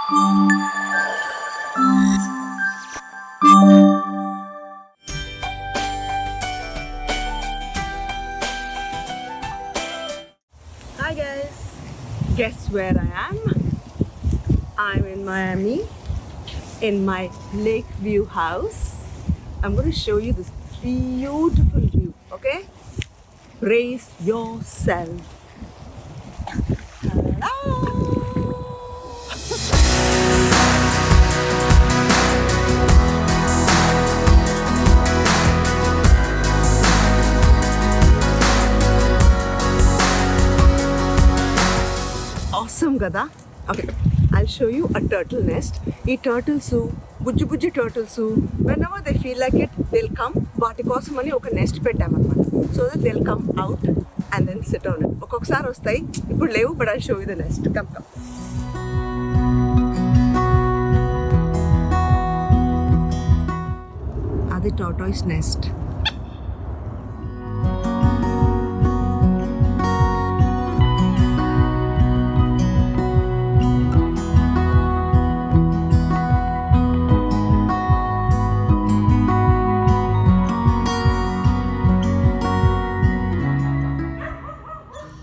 Hi guys, guess where I am? I'm in Miami in my Lakeview house. I'm going to show you this beautiful view, okay? Brace yourself. Awesome కదా. Okay, I'll show you a turtle nest. ఈ turtles Bujji Bujji turtles whenever they feel like it they'll come. వాటి కోసమని ఒక NEFT పెట్టామన్నమాట. So that they'll come out and then sit on it. ఒక్కొక్కసారి వస్తాయి, ఇప్పుడు లేవు, but I'll show you the nest. Come. అది tortoise nest.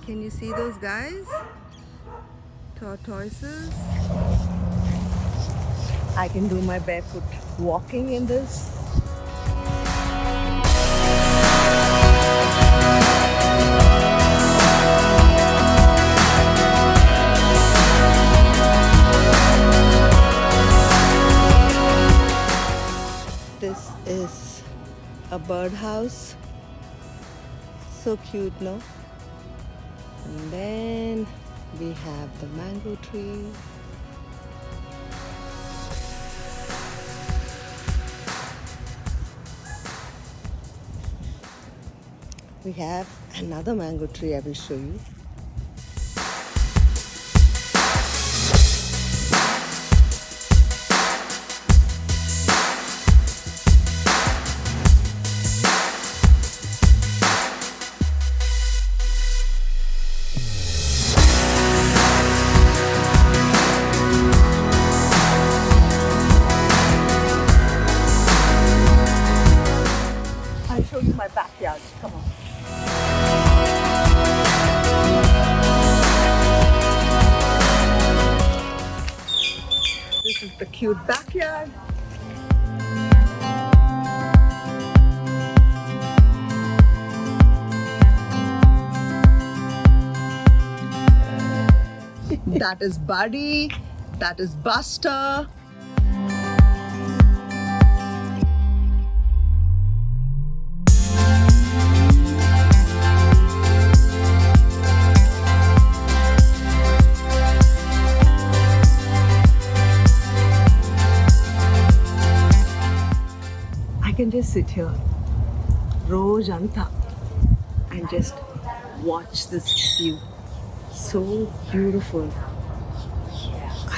Can you see those guys? Tortoises. I can do my barefoot walking in this. This is a birdhouse. So cute, no? And then we have the mango tree. We have another mango tree I will show you. I'll show you my backyard. Come on. This is the cute backyard. That is Buddy. That is Buster. I can just sit here, Roj Anta, and just watch this view. So beautiful.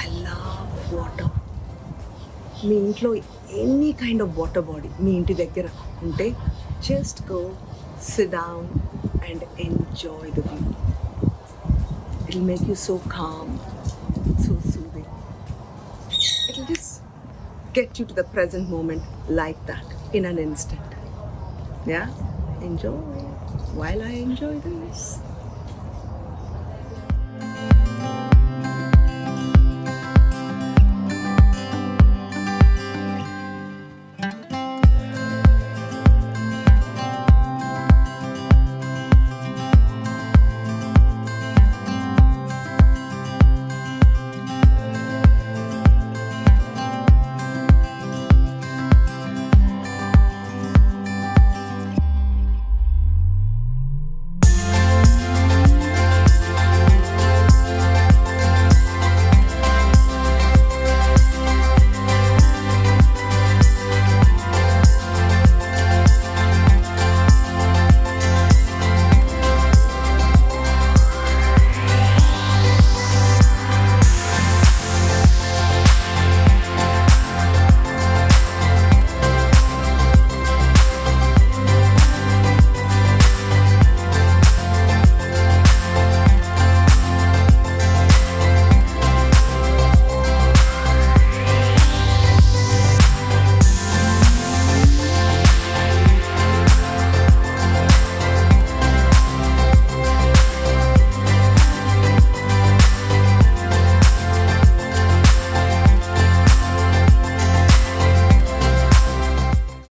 I love water. మీ ఇంట్లో any kind of water body మీ ఇంటి దగ్గర ఉంటే just go sit down and enjoy the view. It will make you so calm, so soothing. It will just get you to the present moment like that in an instant. Yeah, enjoy while I enjoy this.